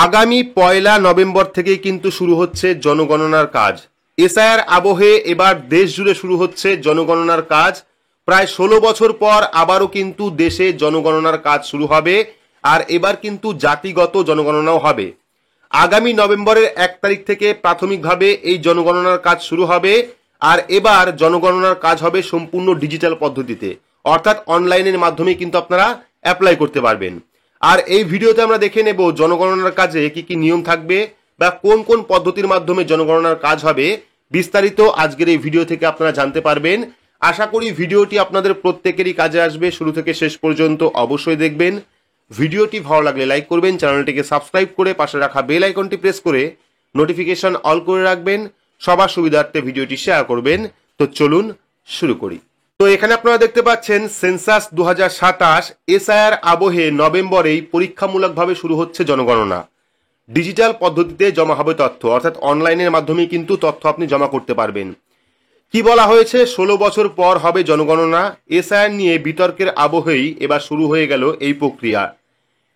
আগামী 1 নভেম্বর থেকেই কিন্তু শুরু হচ্ছে জনগণনার কাজ। এসআইআর আবহে এবার দেশ জুড়ে শুরু হচ্ছে জনগণনার কাজ। প্রায় 16 বছর পর আবারও কিন্তু দেশে জনগণনার কাজ শুরু হবে, আর এবার কিন্তু জাতিগত জনগণনাও হবে। আগামী নভেম্বরের 1 তারিখ থেকে প্রাথমিকভাবে এই জনগণনার কাজ শুরু হবে, আর এবার জনগণনার কাজ হবে সম্পূর্ণ ডিজিটাল পদ্ধতিতে, অর্থাৎ অনলাইনের মাধ্যমে কিন্তু আপনারা অ্যাপ্লাই করতে পারবেন। আর এই ভিডিওতে আমরা দেখে নেব জনগণনার কাজে কি কি নিয়ম থাকবে বা কোন কোন পদ্ধতির মাধ্যমে জনগণনার কাজ হবে, বিস্তারিত আজকের এই ভিডিও থেকে আপনারা জানতে পারবেন। আশা করি ভিডিওটি আপনাদের প্রত্যেকেরই কাজে আসবে। শুরু থেকে শেষ পর্যন্ত অবশ্যই দেখবেন। ভিডিওটি ভালো লাগলে লাইক করবেন, চ্যানেলটিকে সাবস্ক্রাইব করে পাশে রাখা বেল আইকনটি প্রেস করে নোটিফিকেশন অল করে রাখবেন। সবার সুবিধার্থে ভিডিওটি শেয়ার করবেন। তো চলুন শুরু করি। তো এখানে আপনারা দেখতে পাচ্ছেন সেন্সাস 2027 এসআইআর আবহে নভেম্বরেই পরীক্ষামূলকভাবে শুরু হচ্ছে জনগণনা। ডিজিটাল পদ্ধতিতে জমা হবে তথ্য, অর্থাৎ অনলাইনের মাধ্যমে কিন্তু তথ্য আপনি জমা করতে পারবেন। কি বলা হয়েছে, 16 বছর পর হবে জনগণনা। এসআইআর নিয়ে বিতর্কের আবহেই এবার শুরু হয়ে গেল এই প্রক্রিয়া।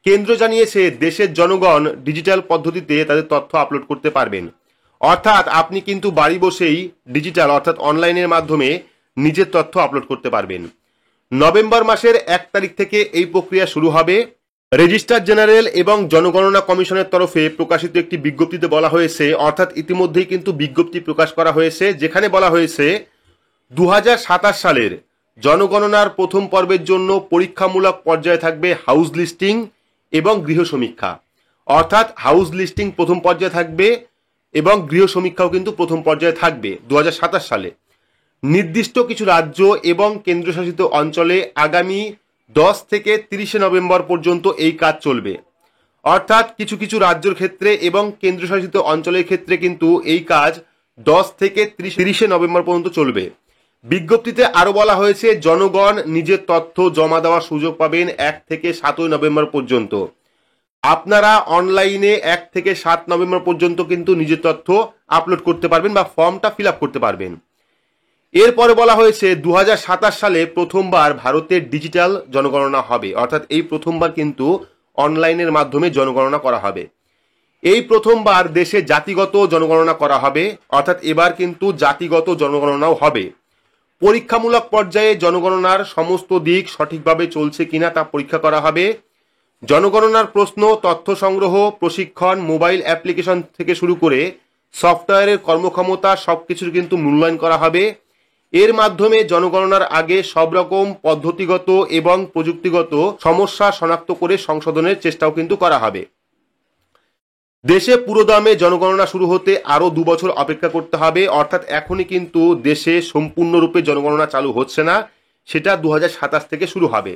কেন্দ্র জানিয়েছে দেশের জনগণ ডিজিটাল পদ্ধতিতে তাদের তথ্য আপলোড করতে পারবেন, অর্থাৎ আপনি কিন্তু বাড়ি বসেই ডিজিটাল অর্থাৎ অনলাইনের মাধ্যমে নিজের তথ্য আপলোড করতে পারবেন। নভেম্বর মাসের 1 তারিখ থেকে এই প্রক্রিয়া শুরু হবে। রেজিস্ট্রার জেনারেল এবং জনগণনা কমিশনের তরফে প্রকাশিত একটি বিজ্ঞপ্তিতে বলা হয়েছে, অর্থাৎ ইতিমধ্যেই কিন্তু বিজ্ঞপ্তি প্রকাশ করা হয়েছে, যেখানে বলা হয়েছে 2027 সালের জনগণনার প্রথম পর্বের জন্য পরীক্ষামূলক পর্যায়ে থাকবে হাউস লিস্টিং এবং গৃহ সমীক্ষা। অর্থাৎ হাউস লিস্টিং প্রথম পর্যায়ে থাকবে এবং গৃহ সমীক্ষাও কিন্তু প্রথম পর্যায়ে থাকবে 2027 সালে। নির্দিষ্ট কিছু রাজ্য এবং কেন্দ্রশাসিত অঞ্চলে আগামী 10 থেকে 30 নভেম্বর পর্যন্ত এই কাজ চলবে। অর্থাৎ কিছু কিছু রাজ্যের ক্ষেত্রে এবং কেন্দ্রশাসিত অঞ্চলের ক্ষেত্রে কিন্তু এই কাজ 10 থেকে 30 নভেম্বর পর্যন্ত চলবে। বিজ্ঞপ্তিতে আরো বলা হয়েছে জনগণ নিজের তথ্য জমা দেওয়ার সুযোগ পাবেন 1 থেকে 7 নভেম্বর পর্যন্ত। আপনারা অনলাইনে 1 থেকে 7 নভেম্বর পর্যন্ত কিন্তু নিজের তথ্য আপলোড করতে পারবেন বা ফর্মটা ফিল আপ করতে পারবেন। এরপরে বলা হয়েছে 2027 সালে প্রথমবার ভারতের ডিজিটাল জনগণনা হবে, অর্থাৎ এই প্রথমবার কিন্তু অনলাইনের মাধ্যমে জনগণনা করা হবে। এই প্রথমবার দেশে জাতিগত জনগণনা করা হবে, অর্থাৎ এবার কিন্তু জাতিগত জনগণনাও হবে। পরীক্ষামূলক পর্যায়ে জনগণনার সমস্ত দিক সঠিকভাবে চলছে কিনা তা পরীক্ষা করা হবে। জনগণনার প্রশ্ন, তথ্য সংগ্রহ, প্রশিক্ষণ, মোবাইল অ্যাপ্লিকেশন থেকে শুরু করে সফটওয়্যারের কর্মক্ষমতা সবকিছুর কিন্তু মূল্যায়ন করা হবে। এর মাধ্যমে জনগণনার আগে সব রকম পদ্ধতিগত এবং প্রযুক্তিগত সমস্যা শনাক্ত করে সংশোধনের চেষ্টাও কিন্তু করা হবে। দেশে পুরোদমে জনগণনা শুরু হতে আরো 2 বছর অপেক্ষা করতে হবে, অর্থাৎ এখনই কিন্তু দেশে সম্পূর্ণরূপে জনগণনা চালু হচ্ছে না, সেটা 2027 থেকে শুরু হবে।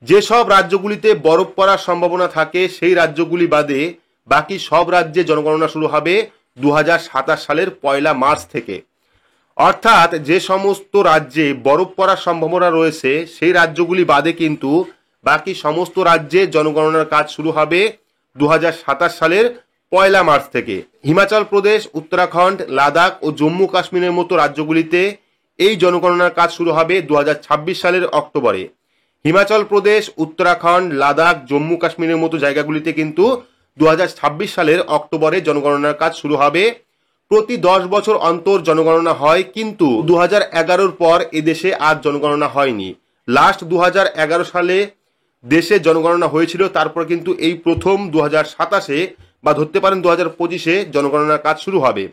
যেসব রাজ্যগুলিতে বরফ পড়ার সম্ভাবনা থাকে সেই রাজ্যগুলি বাদে বাকি সব রাজ্যে জনগণনা শুরু হবে 2027 সালের 1 মার্চ থেকে। অর্থাৎ যে সমস্ত রাজ্যে বরফ পড়ার সম্ভাবনা রয়েছে সেই রাজ্যগুলি বাদে কিন্তু বাকি সমস্ত রাজ্যে জনগণনার কাজ শুরু হবে 2027 সালের 1 মার্চ থেকে। হিমাচল প্রদেশ, উত্তরাখণ্ড, লাদাখ ও জম্মু কাশ্মীরের মতো রাজ্যগুলিতে এই জনগণনার কাজ শুরু হবে 2026 সালের অক্টোবরে। হিমাচল প্রদেশ, উত্তরাখণ্ড, লাদাখ, জম্মু কাশ্মীরের মতো জায়গাগুলিতে কিন্তু 2026 সালের অক্টোবরে জনগণনার কাজ শুরু হবে। প্রতি 10 বছর অন্তর জনগণনা হয়, কিন্তু 2011 পর এদেশে আর জনগণনা হয়নি। লাস্ট 2011 সালে দেশে জনগণনা হয়েছিল, তারপর কিন্তু এই প্রথম 2027-এ বা ধরতে পারেন 2025-এ জনগণনার কাজ শুরু হবে।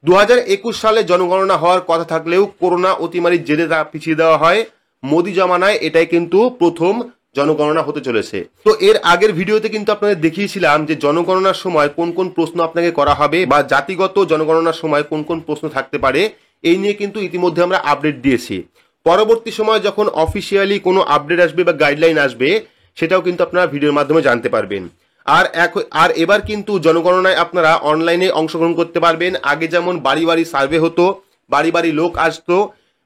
2021 সালে জনগণনা হওয়ার কথা থাকলেও করোনা অতিমারির জেরে তা পিছিয়ে দেওয়া হয়। মোদি জমানায় এটাই কিন্তু প্রথম জনগণনা হতে চলেছে। তো এর আগের ভিডিওতে কিন্তু আপনাদের দেখিয়েছিলাম যে জনগণনার সময় কোন কোন প্রশ্ন আপনাকে করা হবে বা জাতিগত জনগণনার সময় কোন কোন প্রশ্ন থাকতে পারে, এই নিয়ে কিন্তু ইতিমধ্যে আমরা আপডেট দিয়েছি। পরবর্তী সময় যখন অফিসিয়ালি কোনো আপডেট আসবে বা গাইডলাইন আসবে, সেটাও কিন্তু আপনারা ভিডিওর মাধ্যমে জানতে পারবেন। আর এবার কিন্তু জনগণনায় আপনারা অনলাইনে অংশগ্রহণ করতে পারবেন। আগে যেমন বাড়ি বাড়ি সার্ভে হতো, বাড়ি বাড়ি লোক আসতো,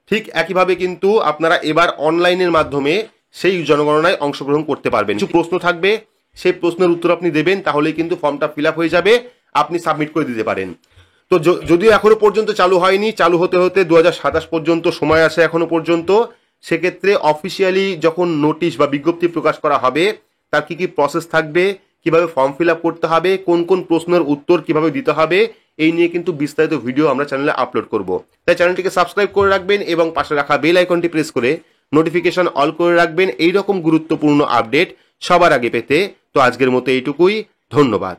ঠিক একইভাবে কিন্তু আপনারা এবার অনলাইনের মাধ্যমে সেই জনগণনায় অংশগ্রহণ করতে পারবেন। কিছু প্রশ্ন থাকবে, সেই প্রশ্নের উত্তর আপনি দেবেন, তাহলেই কিন্তু ফর্মটা ফিল আপ হয়ে যাবে, আপনি সাবমিট করে দিতে পারেন। তো যদিও এখনো পর্যন্ত চালু হয়নি, চালু হতে হতে 2027 পর্যন্ত সময় আছে এখনো পর্যন্ত। সেক্ষেত্রে অফিসিয়ালি যখন নোটিশ বা বিজ্ঞপ্তি প্রকাশ করা হবে, তার কি কি প্রসেস থাকবে, কিভাবে ফর্ম ফিল আপ করতে হবে, কোন কোন প্রশ্নের উত্তর কিভাবে দিতে হবে, এই নিয়ে কিন্তু বিস্তারিত ভিডিও আমরা চ্যানেলে আপলোড করব। তাই চ্যানেলটিকে সাবস্ক্রাইব করে রাখবেন এবং পাশে রাখা বেল আইকনটি প্রেস করে নোটিফিকেশন অল করে রাখবেন এইরকম গুরুত্বপূর্ণ আপডেট সবার আগে পেতে। তো আজকের মতো এইটুকুই, ধন্যবাদ।